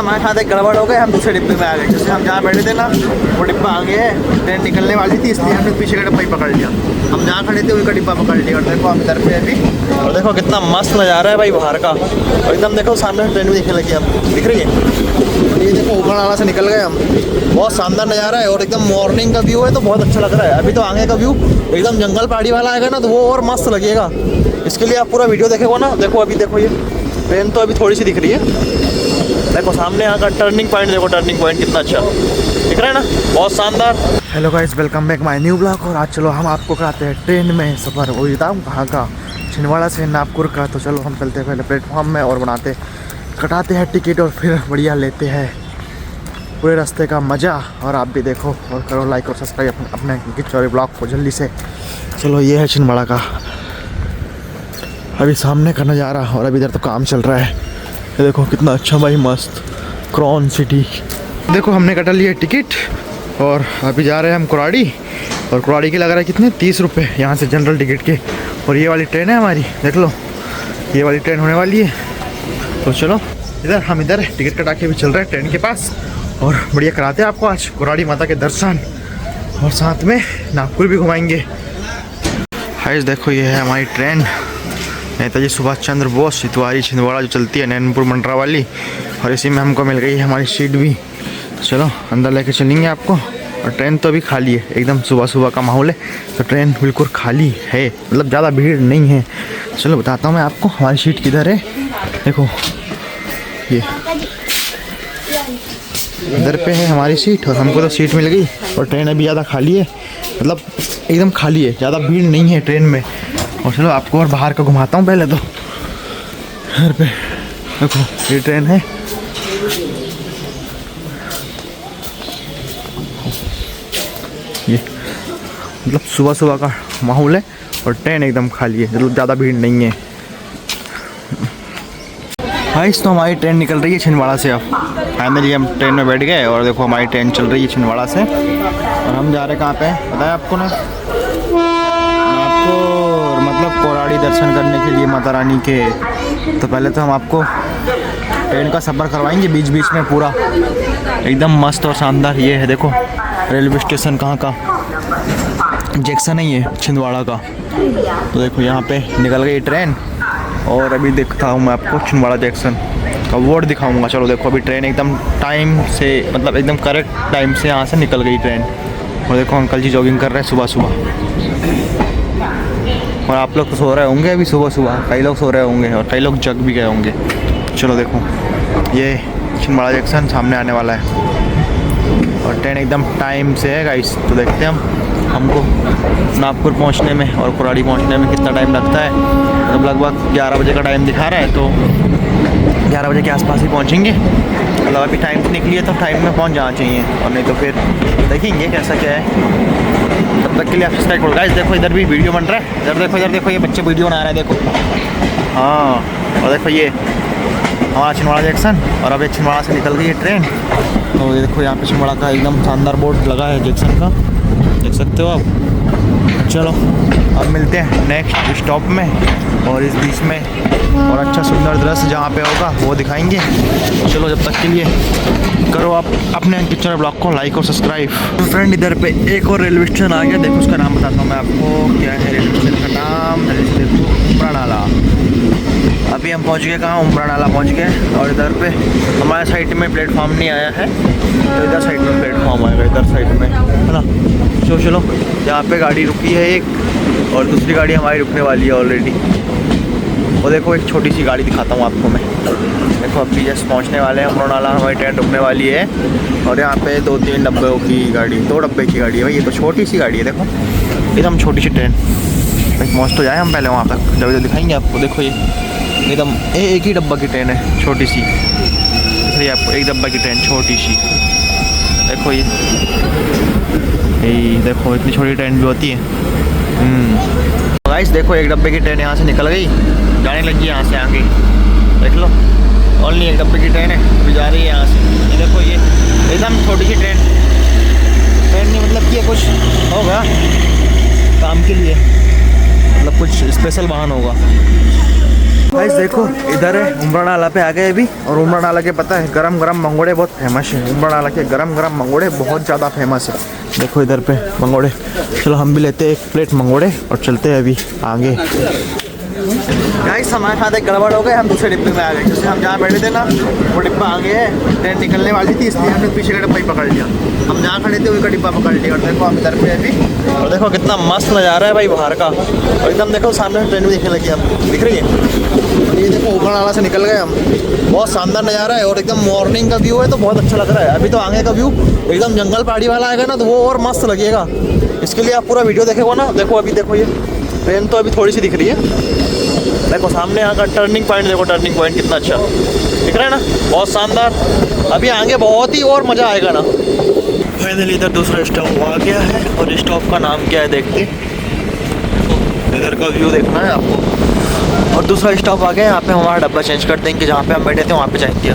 हमारे साथ एक गड़बड़ हो गए, हम दूसरे डिब्बे में आ गए। जैसे हम जहाँ बैठे थे ना वो डिब्बा आगे है, ट्रेन निकलने वाली थी, इसलिए हमने पीछे का डिब्बा ही पकड़ लिया। हम जहाँ खड़े थे उनका डिब्बा पकड़ लिया। और देखो हम इधर पे अभी, और देखो कितना मस्त नज़ारा है भाई बाहर का। और एकदम देखो सामने ट्रेन भी दिखने लगी, हम दिख रही है। और ये देखो ऊपर नाला से निकल गए हम, बहुत शानदार नज़ारा है। और एकदम मॉर्निंग का व्यू है तो बहुत अच्छा लग रहा है। अभी तो आगे का व्यू एकदम जंगल पहाड़ी वाला आएगा ना तो वो और मस्त लगेगा। इसके लिए आप पूरा वीडियो देखेगा ना। देखो अभी देखो ये ट्रेन तो अभी थोड़ी सी दिख रही है। देखो सामने यहाँ का टर्निंग पॉइंट, देखो टर्निंग पॉइंट कितना अच्छा दिख रहा है ना, बहुत शानदार। Hello guys, welcome back my new blog. और आज चलो हम आपको कराते हैं ट्रेन में सफ़र। वो बताऊँ कहाँ का, छिंदवाड़ा से नागपुर का। तो चलो हम चलते हैं पहले प्लेटफॉर्म में और कटाते हैं टिकट और फिर बढ़िया लेते हैं पूरे रास्ते का मज़ा। और आप भी देखो और करो लाइक और सब्सक्राइब अपने किचौरी ब्लॉग को जल्दी से। चलो ये है छिंदवाड़ा का अभी सामने का नज़ारा। और अभी इधर तो काम चल रहा है। ये देखो कितना अच्छा भाई, मस्त क्रॉन सिटी। देखो हमने कटा लिया टिकट और अभी जा रहे हैं हम कुराड़ी। और कुराड़ी के लग रहा है कितने, 30 रुपये यहाँ से जनरल टिकट के। और ये वाली ट्रेन है हमारी, देख लो ये वाली ट्रेन होने वाली है। तो चलो हम इधर टिकट कटा के भी चल रहे हैं ट्रेन के पास और बढ़िया कराते हैं आपको आज कुराड़ी माता के दर्शन और साथ में नागपुर भी घुमाएंगे। हाइस देखो ये है हमारी ट्रेन, नेताजी सुभाष चंद्र बोस इतवारी छिंदवाड़ा जो चलती है नैनपुर मंडरा वाली। और इसी में हमको मिल गई है हमारी सीट भी। तो चलो अंदर लेके चलेंगे आपको। और ट्रेन तो अभी खाली है, एकदम सुबह सुबह का माहौल है तो ट्रेन बिल्कुल खाली है, मतलब ज़्यादा भीड़ नहीं है। चलो बताता हूँ मैं आपको हमारी सीट किधर है। देखो ये इधर पे है हमारी सीट और हमको तो सीट मिल गई। और ट्रेन अभी ज़्यादा खाली है, मतलब एकदम खाली है, ज़्यादा भीड़ नहीं है ट्रेन में। और चलो आपको और बाहर का घुमाता हूँ पहले तो। घर पे देखो ये ट्रेन है, ये मतलब सुबह सुबह का माहौल है और ट्रेन एकदम खाली है, मतलब ज़्यादा भीड़ नहीं है। गाइस तो हमारी ट्रेन निकल रही है छिंदवाड़ा से। अब फाइनली हम ट्रेन में बैठ गए और देखो हमारी ट्रेन चल रही है छिंदवाड़ा से। और हम जा रहे कहाँ पे बताया आपको ना, नागपुर, मतलब कुराड़ी दर्शन करने के लिए माता रानी के। तो पहले तो हम आपको ट्रेन का सफ़र करवाएंगे बीच बीच में पूरा, एकदम मस्त और शानदार। ये है देखो रेलवे स्टेशन कहाँ का, जंक्शन है ये छिंदवाड़ा का। तो देखो यहाँ पे निकल गई ट्रेन और अभी दिखता हूँ मैं आपको छिंदवाड़ा जंक्शन का बोर्ड दिखाऊंगा। चलो देखो अभी ट्रेन एकदम टाइम से, मतलब एकदम करेक्ट टाइम से यहाँ से निकल गई ट्रेन। और देखो अंकल जी जॉगिंग कर रहे हैं सुबह सुबह। और आप लोग तो सो रहे होंगे अभी सुबह सुबह, कई लोग सो रहे होंगे और कई लोग जग भी गए होंगे। चलो देखो ये छिंदवाड़ा जंक्शन सामने आने वाला है और ट्रेन एकदम टाइम से है गाइस। तो देखते हैं हमको नागपुर पहुंचने में और कुराड़ी पहुंचने में कितना टाइम लगता है। मतलब लगभग 11 बजे का टाइम दिखा रहा है, तो 11 बजे के आसपास ही पहुंचेंगे। मतलब अभी टाइम से निकली है तो टाइम में पहुंच जाना चाहिए, और नहीं तो फिर देखेंगे कैसा क्या है। तब तक के लिए आप सब्सक्राइब करो गाइस। देखो इधर भी वीडियो बन रहा है, इधर देखो ये बच्चे वीडियो बना रहे हैं देखो। हाँ और देखो ये हमारा छिंदवाड़ा जंक्शन। और अब छिंदवाड़ा से निकल गई है ट्रेन। तो ये देखो यहाँ पे छिंदवाड़ा का एकदम शानदार बोर्ड लगा है जंक्शन का, देख सकते हो आप। चलो अब मिलते हैं नेक्स्ट स्टॉप में और इस बीच में और अच्छा सुंदर दृश्य जहाँ पे होगा वो दिखाएंगे। चलो जब तक के लिए करो आप अपने पिक्चर ब्लॉग को लाइक और सब्सक्राइब। तो फ्रेंड इधर पे एक और रेलवे स्टेशन आ गया, देखो उसका नाम बताता हूँ मैं आपको। क्या है रेलवे स्टेशन का नाम, देखो उमरा नाला। अभी हम पहुँच गए कहाँ, उमरा नाला पहुँच गए। और इधर पे हमारे साइड में प्लेटफॉर्म नहीं आया है, तो इधर साइड में प्लेटफॉर्म आएगा, इधर साइड में है ना। चलो यहाँ पे गाड़ी रुकी है एक और दूसरी गाड़ी हमारी रुकने वाली है ऑलरेडी। वो देखो एक छोटी सी गाड़ी दिखाता हूँ आपको मैं। देखो अभी जस्ट पहुँचने वाले हैं उमरा नाला, हमारी ट्रेन रुकने वाली है। और यहाँ पे 2-3 डब्बों की गाड़ी, 2 डब्बे की गाड़ी है भाई, ये तो छोटी सी गाड़ी है। देखो एकदम छोटी सी ट्रेन। भाई पहुँच तो जाए हम पहले वहाँ तक, जब दिखाएंगे आपको। देखो ये एकदम एक ही डब्बा की ट्रेन है, छोटी सी दिख रही है आपको, एक डब्बा की ट्रेन छोटी सी। देखो ये देखो इतनी छोटी ट्रेन भी होती है। गाइस देखो एक डब्बे की ट्रेन यहाँ से निकल गई, जाने लगी यहाँ से आगे, देख लो। ओनली एक डब्बे की ट्रेन है, अभी जा रही है यहाँ से। ये देखो ये एकदम छोटी सी ट्रेन नहीं, मतलब कि कुछ होगा काम के लिए, मतलब कुछ स्पेशल वाहन होगा। गाइस देखो इधर है उमरा नाला पे आ गए अभी। और उमरा नाला के पता है गरम गरम मंगोड़े बहुत फेमस है। उमरा नाला के गरम गरम मंगोड़े बहुत ज़्यादा फेमस है। देखो इधर पे मंगोड़े। चलो हम भी लेते हैं 1 प्लेट मंगोड़े और चलते हैं अभी आगे। गाइस हमारे साथ एक गड़बड़ हो गए, हम दूसरे डिब्बे में आ गए। जैसे हम जहाँ बैठे थे ना वो डिब्बा आगे है, ट्रेन निकलने वाली थी इसलिए हमने पीछे का डिब्बा ही पकड़ लिया। हम जहाँ खड़े थे वही का डिब्बा पकड़ लिया। और देखो हम इधर पे अभी, और देखो कितना मस्त नज़ारा है भाई बाहर का। और एकदम देखो सामने ट्रेन भी दिखने लगी, हम दिख रही है। और ये देखो ऊपर नाला से निकल गए हम। बहुत शानदार नज़ारा है और एकदम मॉर्निंग का व्यू है तो बहुत अच्छा लग रहा है। अभी तो आगे का व्यू एकदम जंगल पहाड़ी वाला आएगा ना तो वो और मस्त लगेगा। इसके लिए आप पूरा वीडियो देखेगा ना। देखो अभी देखो ये ट्रेन तो अभी थोड़ी सी दिख रही है। देखो सामने यहाँ का टर्निंग पॉइंट, देखो टर्निंग पॉइंट कितना अच्छा दिख रहा है ना, बहुत शानदार। अभी आगे बहुत ही और मज़ा आएगा ना। फाइनली इधर दूसरा स्टॉप आ गया है और स्टॉप का नाम क्या है देखते। इधर का व्यू देखना है आपको। और दूसरा स्टॉप आ गया, यहाँ पे हमारा डब्बा चेंज कर देंगे। जहाँ पे हम बैठे थे वहाँ पे जाएंगे।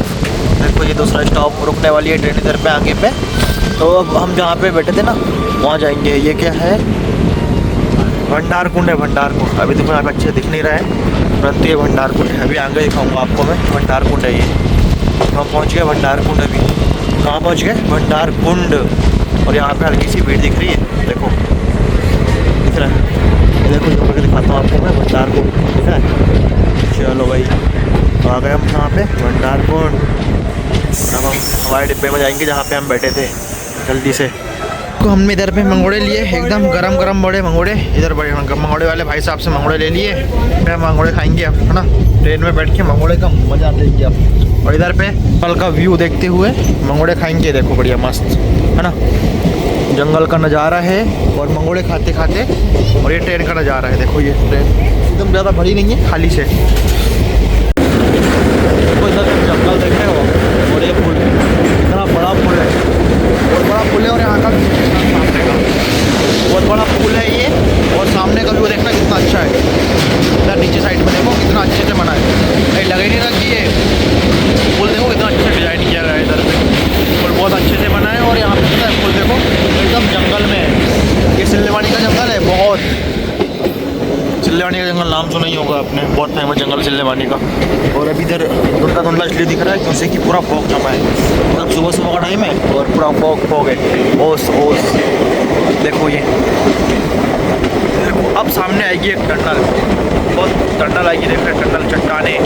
देखो ये दूसरा स्टॉप रुकने वाली है ट्रेन इधर पे आगे पे। तो अब हम जहाँ पे बैठे थे ना वहाँ जाएंगे। ये क्या है, भंडार कुंड है। भंडार कुंड अभी देखो यहाँ पे अच्छे दिख नहीं रहा है, परंतु ये भंडार कुंड है। अभी आगे दिखाऊंगा आपको मैं। भंडार कुंड है ये। हम पहुँच गए भंडार कुंड। अभी कहाँ पहुँच गए, भंडार कुंड। और यहाँ पे हल्की सी भीड़ दिख रही है, देखो दिख रहा है। देखो जो करके दिखाता हूँ आपको मैं, भंडार कुंड दिख रहा है। चलो भाई तो आ गए हम यहाँ पे भंडार कुंड। अब हम हमारे डिब्बे में जाएंगे जहाँ पे हम बैठे थे जल्दी से। तो हमने इधर पे मंगोड़े लिए, एकदम गरम गरम बड़े मंगोड़े। इधर बड़े मंगोड़े वाले भाई साहब से मंगोड़े ले लिए। फिर मंगोड़े खाएंगे अब, है ना। ट्रेन में बैठ के मंगोड़े का मज़ा लेंगे अब। और इधर पे जंगल का व्यू देखते हुए मंगोड़े खाएंगे। देखो बढ़िया मस्त, है ना। जंगल का नज़ारा है और मंगोड़े खाते खाते। और ये ट्रेन का नज़ारा है। देखो ये ट्रेन एकदम ज़्यादा भरी नहीं है, खाली से। तो इधर जंगल देख रहे हो और ये पुल इतना बड़ा पुल है, बहुत बड़ा पुल है। और यहाँ का सामने का बहुत बड़ा पुल है ये। और सामने का व्यू देखना कितना अच्छा है। इधर नीचे साइड में देखो कितना अच्छे से बना है, कहीं लगे नहीं ना कि ये पुल देखो कितना अच्छा डिजाइन किया गया है। इधर पे पुल बहुत अच्छे से बना है। और यहाँ पे पता है पुल देखो एकदम जंगल में है। ये सिल्लेवानी का जंगल है, बहुत सिल्लेवानी का जंगल नाम सुना ही होगा आपने, बहुत फेमस जंगल सिल्लेवानी का। और अभी इधर धुंधला धुंधला इसलिए दिख रहा है क्योंकि कि पूरा फॉग जमा है। मतलब सुबह सुबह का टाइम है और पूरा फॉग है। ओस ओस देखो ये देखो। अब सामने आएगी एक टनल, बहुत टनल आएगी। देख रहे टनल, चट्टाने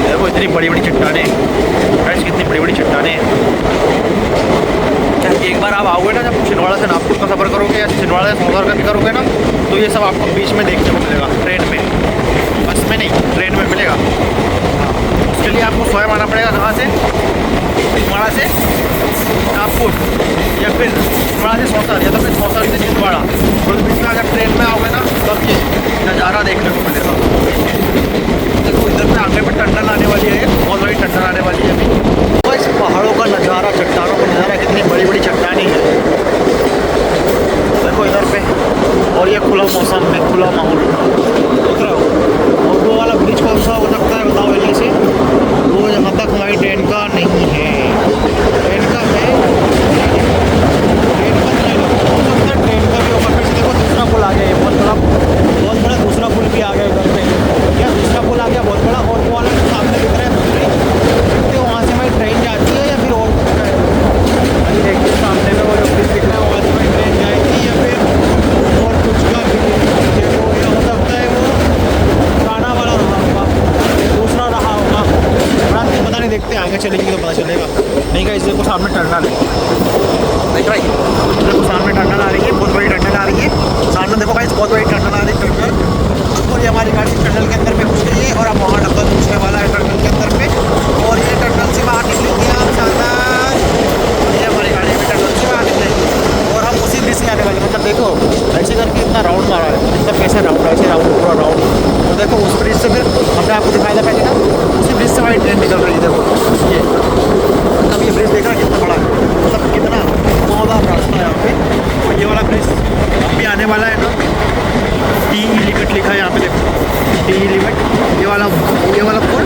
देखो इतनी बड़ी बड़ी चट्टाने। ऐसी कितनी बड़ी बड़ी चट्टाने। एक बार आप आओगे ना, जब छिंदवाड़ा से नागपुर का सफ़र करोगे या छिंदवाड़ा से सोनभद्र का भी करोगे ना, तो ये सब आपको बीच में देखने को मिलेगा। ट्रेन में, बस में नहीं, ट्रेन में मिलेगा। उसके लिए आपको स्वयं आना पड़ेगा। कहाँ से, छिंदवाड़ा से नागपुर या फिर छिंदवाड़ा से सौंसर या तो फिर सौंसर से छिंदवाड़ा। तो बीच में अगर ट्रेन में आओगे ना तब ये नज़ारा देखने को मिलेगा। देखो इधर पे आगे पे टनल आने वाली है, बहुत बड़ी टनल आने वाली है अभी। तो इस पहाड़ों का नज़ारा, चट्टानों का नज़ारा, कितनी बड़ी बड़ी चट्टानें हैं देखो इधर पे। और ये खुला मौसम में खुला माहौल देख रहा हो। और वो वाला ब्रिज कौन सा हो सकता है बताओ जल्दी से। वो यहाँ तक हमारी ट्रेन का नहीं है, ट्रेन का है, ट्रेन का नहीं हो सकता। ट्रेन का भी होगा। फिर से देखो दूसरा पुल आ गया, ये बहुत बड़ा दूसरा पुल भी आ गया इधर पे। क्या दूसरा पुल आ गया बहुत बड़ा। और वो वाला सामने दिख रहा है, तो वहाँ से हमारी ट्रेन जाती है या फिर और कुछ है। देखिए सामने में वो जो ब्रिज दिख रहा है वहाँ से हमारी ट्रेन जाएगी या फिर और कुछ का भी हो सकता है। वो पुराना वाला रहा होगा, दूसरा रहा होगा, पता नहीं। देखते आगे चलेंगे तो पता चलेगा। नहीं का इससे को सामने टनल है, देख रहा है। देखो सामने टनल आ रही है, बहुत बड़ी टनल आ रही है सामने। देखो भाई बहुत बड़ी टनल आ रही है, टनल। और ये हमारी गाड़ी टनल के अंदर पे घुस गई है और अब वहाँ डब्बा घुसने वाला है टनल के अंदर पे। और ये टनल से बाहर निकलेंगे आप शानदार। ये हमारी गाड़ी भी टनल से बाहर निकलेगी और हम उसी ब्रिज से आने वाले। मतलब देखो ऐसे करके इतना राउंड मारा है, मतलब कैसे राउंड, ऐसे राउंड, पूरा राउंड। तो देखो उस ब्रिज से फिर हमने आपको दिखाया था पहले ना, उसी ब्रिज से हमारी ट्रेन निकल रही है। देखो ये मतलब ये ब्रिज देखा कितना बड़ा है, मतलब कितना घुमावदार रास्ता है यहाँ पे। और ये वाला ब्रिज अभी आने वाला है ना, टी लिमिट लिखा है यहाँ पे देखो, टी लिमिट। ये वाला पुल, ये वाला पुल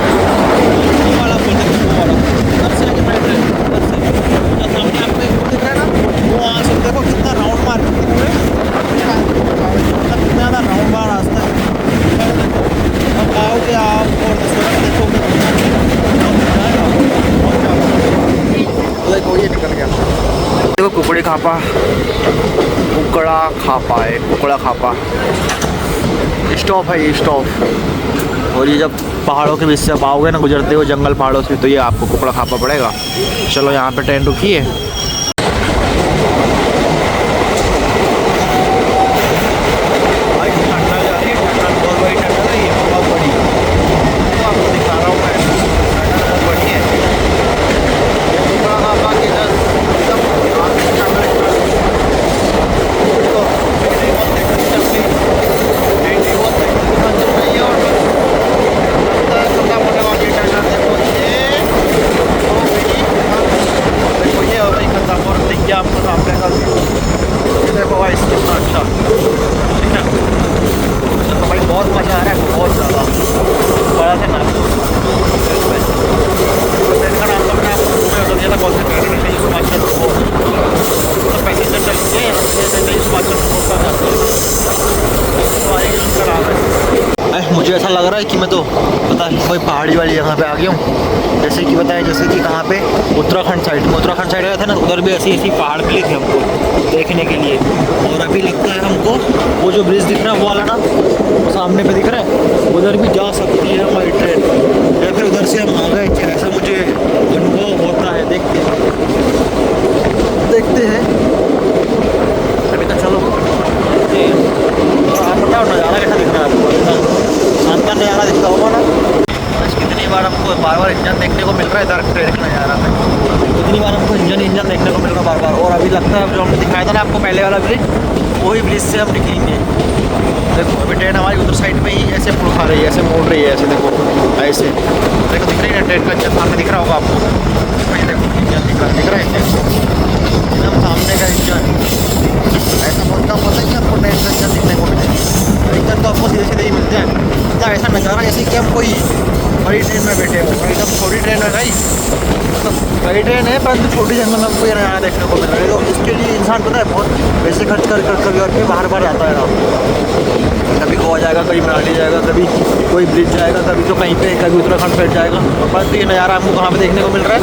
सामने आपको एक पुल दिख रहा है ना, वो वहाँ से देखो कितना राउंड मार के पूरे, मतलब कितना ज़्यादा राउंड मार रास्ता है। अब आओगे आप और देखो ये निकल गया। देखो कुकड़ी खापा, कुकड़ा खापा है, कुकड़ा खापा स्टॉप है ये स्टॉप। और ये जब पहाड़ों के बीच से आप आओगे ना गुजरते हुए जंगल पहाड़ों से, तो ये आपको कुकड़ा खापा पड़ेगा। चलो यहाँ पे ट्रेन रुकी है। मुझे ऐसा लग रहा है कि मैं तो पता नहीं कोई पहाड़ी वाली जगह पे आ गया हूँ। जैसे कि बताया, जैसे कि कहाँ पे उत्तराखंड साइड में, उत्तराखंड साइड गए थे ना, उधर भी ऐसी ऐसी पहाड़ मिली थी हमको देखने के लिए। और अभी लगता है हमको वो जो ब्रिज दिख रहा है वो वाला ना, वो सामने पे दिख रहा है, उधर भी जा सकती है हमारी ट्रेन, या फिर उधर से हम आ गए, ऐसा मुझे अनुभव होता है। देखते हैं अभी तो। चलो आप बताओ नज़ारा कैसा दिख रहा है आपको? शानदार नज़ारा दिखता होगा ना। आज कितनी बार हमको बार इंजन देखने को मिल रहा है इधर ट्रेन का नज़ारा में, कितनी बार हमको इंजन देखने को मिल रहा है बार। और अभी लगता है जो हमने दिखाया था ना आपको पहले वाला ब्रिज, वही ब्रिज से हम निकलेंगे। देखो अभी ट्रेन हमारी उधर साइड में ही ऐसे मुड़ खा रही है, ऐसे मोड़ रही है, ऐसे देखो ऐसे। देखो दिख रही है ट्रेन का इंजन सामने दिख रहा होगा आपको। ये देखो इंजन दिख रहा है एकदम सामने का इंजन। ऐसा बहुत कम होता है कि आपको ट्रेन का इंजन दिखने को मिले, इंजन तो आपको सीधे सीधे ही मिलते हैं। मतलब ऐसा नज़ारा जैसे कि हम कोई बड़ी ट्रेन में बैठे हो, एकदम छोटी ट्रेन है भाई, मतलब बड़ी ट्रेन है परंतु छोटी जंगल में हमको ये नज़ारा देखने को मिल रहा है। तो इसके लिए इंसान पता है बहुत पैसे खर्च कर करके बाहर जाता है ना। कभी गोवा जाएगा, कभी मनाली जाएगा, कभी कोई ब्रिज जाएगा, कभी तो कहीं पे, कभी उत्तराखंड साइड जाएगा। परंतु ये नज़ारा हमको कहाँ पे देखने को मिल रहा है?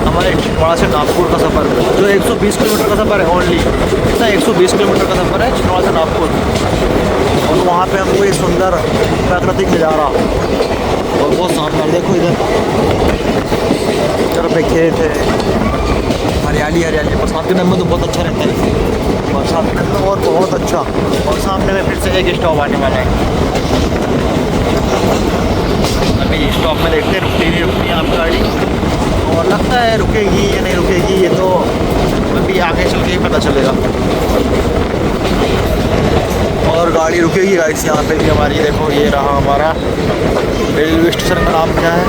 हमारे छिंदवाड़ा से नागपुर का सफ़र, जो 120 किलोमीटर का सफ़र है ओनली। इतना 120 किलोमीटर का सफ़र है छिंदवाड़ा से नागपुर। और वहाँ पे हमको ये सुंदर प्राकृतिक नज़ारा और बहुत शानदार। देखो इधर पे खेत है, हरियाली हरियाली। बरसात के टाइम में तो बहुत अच्छा रहता है, बरसात के टाइम में और बहुत अच्छा। और सामने में फिर से एक स्टॉप आने वाला है। अभी स्टॉप में देखते हैं रुकती नहीं रुकती है आप गाड़ी, और लगता है रुकेगी या नहीं रुकेगी, ये तो अभी आगे चल के ही पता चलेगा। और गाड़ी रुकेगी गाइस यहाँ पे भी हमारी। देखो ये रहा हमारा रेलवे स्टेशन का नाम क्या है?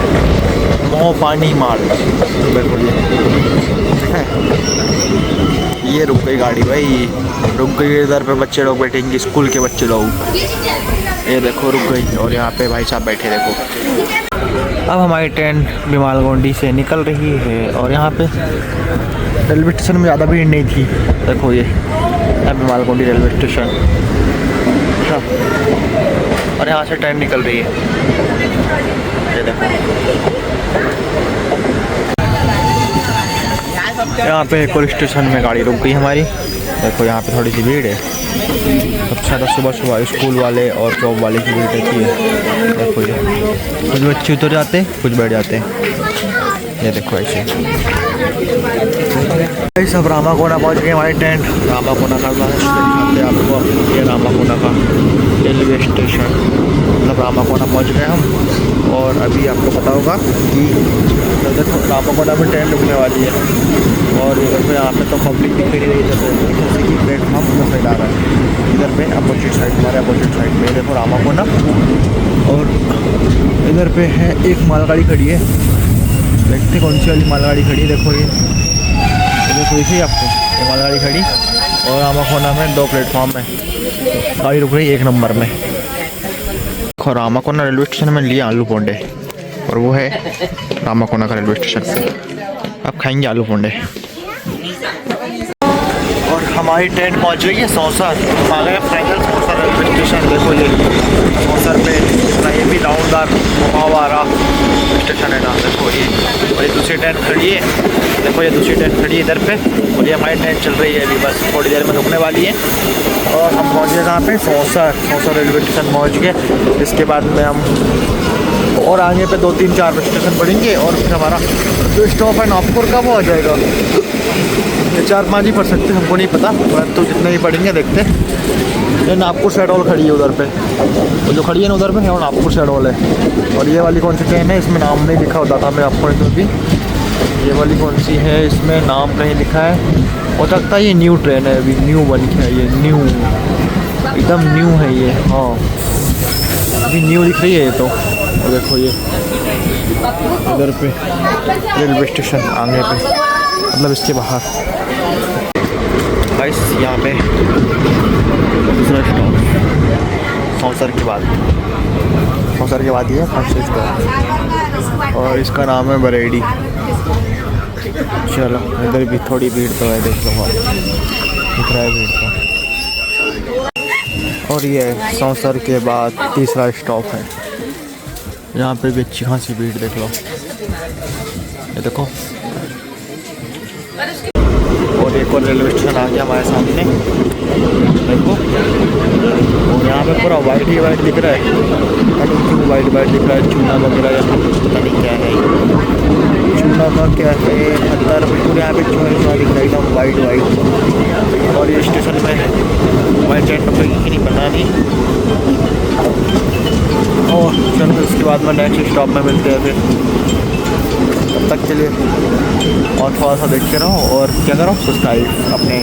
मोहपानी मार्ग। बिल्कुल ये रुक गई गाड़ी भाई, रुक गई। इधर पे बच्चे लोग बैठेंगे, स्कूल के बच्चे लोग। ये देखो रुक गई, और यहाँ पे भाई साहब बैठे। देखो अब हमारी ट्रेन बिमालगोंडी से निकल रही है, और यहाँ पे रेलवे स्टेशन में ज़्यादा भीड़ नहीं थी। देखो ये बिमालगोंडी रेलवे स्टेशन, और यहाँ से ट्रेन निकल रही है। ये देखो यहाँ पे एक और स्टेशन में गाड़ी रुक गई हमारी। देखो यहाँ पे थोड़ी सी भीड़ है, सबसे ज़्यादा सुबह स्कूल वाले और जॉब वाले की भीड़ रहती है। देखो ये कुछ बच्चे उतर जाते हैं, कुछ बैठ जाते हैं। ये देखो ऐसे सब रामाकोना पहुँच गए हमारी ट्रेन। रामाकोना का आपको ये रामाकोना का रेलवे स्टेशन, मतलब रामाकोना पहुँच गए हम। और अभी आपको पता होगा कि देखो रामाकोना में ट्रेन रुकने वाली है। और इधर पे यहाँ पे तो पब्लिक भी खड़ी रही है, जैसे कि प्लेटफॉर्म उधर साइड आ रहा है। इधर पे अपोजिट साइड, हमारे अपोजिट साइड में देखो रामाकोना, और इधर पे है एक मालगाड़ी खड़ी है। देखते कौन सी वाली मालगाड़ी खड़ी है। देखो ये देखो इसी आपको ये मालगाड़ी खड़ी, और रामाकोना में 2 प्लेटफॉर्म है गाड़ी रुक रही 1 नंबर में। देखो रामाकोना रेलवे स्टेशन में लिया आलू पोंडे, और वो है रामाकोना का रेलवे स्टेशन। अब खाएंगे आलू पोंडे। और हमारी ट्रेन पहुंच गई है सौंसर। आ गए फाइनल सौंसर रेलवे स्टेशन। देखो ये सौंसर पे ये भी राउंडदार घुमाव आ रहा। स्टेशन है ना, देखो ये। और ये दूसरी ट्रेन खड़ी है, देखो ये दूसरी ट्रेन खड़ी है इधर पे, और ये हमारी ट्रेन चल रही है अभी, बस थोड़ी देर में रुकने वाली है। और हम पहुँच गए कहाँ पे, सौंसर रेलवे स्टेशन पहुँच गए। इसके बाद में हम और आगे पे 2-3-4 स्टेशन पड़ेंगे, और फिर हमारा जो स्टॉप है नागपुर का वो आ जाएगा। ये 4-5 ही पड़ सकते, हमको नहीं पता, तो जितने ही पड़ेंगे देखते। ये नागपुर शेडोल खड़ी है उधर पे, तो जो खड़ी है ना उधर पे, वो नागपुर शेडोल है। और ये वाली कौन सी ट्रेन है, इसमें नाम नहीं लिखा होता था मैं आपको तो भी। ये वाली कौन सी है, इसमें नाम नहीं लिखा है, हो सकता है ये न्यू ट्रेन है, अभी न्यू बन के है, ये न्यू एकदम न्यू है ये। हाँ अभी न्यू दिख रही है ये तो। और देखो ये इधर पे रेलवे स्टेशन आगे पे, मतलब इसके बाहर गाइस, यहाँ पे दूसरा स्टॉप सौंसर के बाद, सौंसर के बाद ये फर्स्ट स्टॉप, और इसका नाम है बरेली। चलो इधर भी थोड़ी भीड़ तो है, देख लो दिख रहा है भीड़ तो। और ये सौंसर के बाद तीसरा स्टॉप है, यहाँ पे भी अच्छी खासी भीड़ देख लो, ये देखो। और एक और रेलवे स्टेशन आ गया हमारे सामने, देखो। और यहाँ पे पूरा वाइट ही वाइट दिख रहा है, क्यों वाइट वाइट दिख रहा है, चूना वगैरह यहाँ पता नहीं क्या है, चूना का क्या है, पत्थर बिल्कुल यहाँ पे चूना दिख रहा है एकदम वाइट वाइट। और ये स्टेशन में वाइट ट्रेन पकड़ेगी कि नहीं पता नहीं। और चलो उसके बाद में नेक्स्ट स्टॉप में मिलते हैं फिर, तब तक के लिए और थोड़ा सा देखते रहो, और क्या करो सब्सक्राइब अपने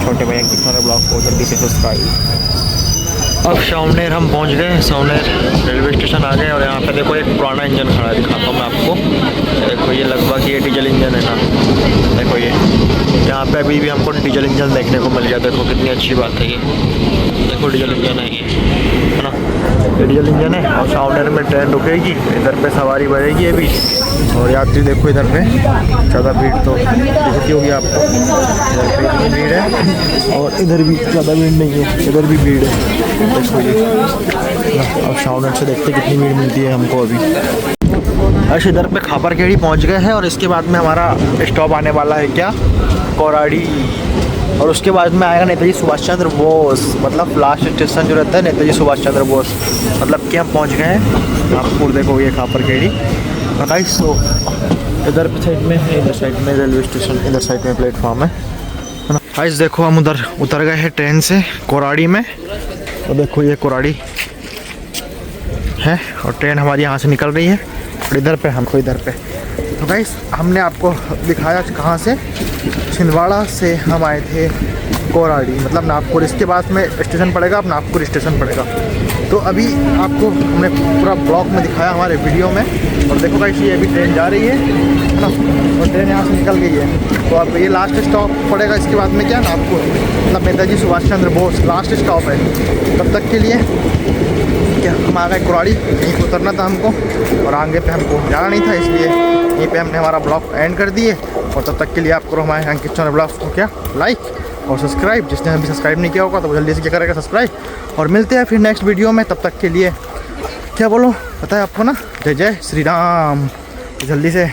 छोटे भैया किसान ब्लॉग को जल्दी से सब्सक्राइब। अब सामनेर हम पहुंच गए, सामनेर रेलवे स्टेशन आ गए। और यहाँ पे देखो एक पुराना इंजन खड़ा है, दिखाता हूँ मैं आपको। देखो ये लगभग ये डीजल इंजन है ना, देखो ये यहाँ पे अभी भी हमको डीजल इंजन देखने को मिल गया। देखो कितनी अच्छी बात है ये, देखो डीजल इंजन है ये, है ना, ये डीजल इंजन है। और सामनेर में ट्रेन रुकेगी, इधर पे सवारी बढ़ेगी अभी। और यात्री देखो इधर पे ज़्यादा भीड़ तो दिखती होगी आपको, इधर पे इतनी भीड़ है, और इधर भी ज़्यादा भीड़ नहीं है, इधर भी भीड़ है, देखो ये। अब सामने से देखते कितनी भीड़ मिलती है हमको अभी। अच्छा इधर पे खापरखेड़ी पहुंच गए हैं, और इसके बाद में हमारा स्टॉप आने वाला है क्या, कोराड़ी। और उसके बाद में आएगा नेताजी सुभाष चंद्र बोस, मतलब लास्ट स्टेशन जो रहता है नेताजी सुभाष चंद्र बोस, मतलब कि हम पहुंच गए हैं नागपुर। देखो ये खापरखेड़ी गाइस, तो इधर साइड में है, इधर साइड में रेलवे स्टेशन, इधर साइड में प्लेटफॉर्म है ना गाइस। देखो हम उधर उतर गए हैं ट्रेन से कोराड़ी में, तो देखो ये कोराड़ी है, और ट्रेन हमारी यहाँ से निकल रही है, और इधर पे हमको इधर पे। तो गाइस हमने आपको दिखाया कहाँ से, छिंदवाड़ा से हम आए थे कोराड़ी, मतलब नागपुर। इसके बाद में स्टेशन पड़ेगा, अब नागपुर स्टेशन पड़ेगा। तो अभी आपको हमने पूरा ब्लॉग में दिखाया हमारे वीडियो में। और देखो गाइस ये अभी ट्रेन जा रही है ना, और ट्रेन यहाँ से निकल गई है। तो अब ये लास्ट स्टॉप पड़ेगा, इसके बाद में क्या नागपुर, मतलब नेताजी सुभाष चंद्र बोस लास्ट स्टॉप है। तब तक के लिए क्या हम आ गए कोराड़ी, यहीं पर उतरना था हमको, और आगे पे हमको जाना नहीं था, इसलिए यहीं पे हमने हमारा ब्लॉग एंड कर दिए। और तब तक के लिए आपको हमारे अंकित चैनल ब्लॉग्स को क्या लाइक और सब्सक्राइब, जिसने अभी सब्सक्राइब नहीं किया होगा तो वो जल्दी से क्या करेगा, सब्सक्राइब। और मिलते हैं फिर नेक्स्ट वीडियो में, तब तक के लिए क्या बोलो पता है आपको ना, जय जय श्री राम। जल्दी से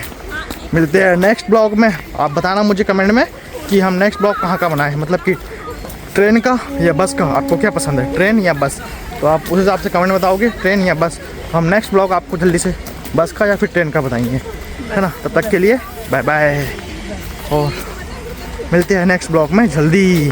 मिलते हैं नेक्स्ट ब्लॉग में। आप बताना मुझे कमेंट में कि हम नेक्स्ट ब्लॉग कहाँ का बनाएं, मतलब कि ट्रेन का या बस का, आपको क्या पसंद है, ट्रेन या बस। तो आप उस हिसाब से कमेंट में बताओगे ट्रेन या बस। हम नेक्स्ट ब्लॉग आपको जल्दी से बस का या फिर ट्रेन का बताएंगे, है ना। तब तक के लिए बाय बाय, और मिलते हैं नेक्स्ट ब्लॉग में जल्दी।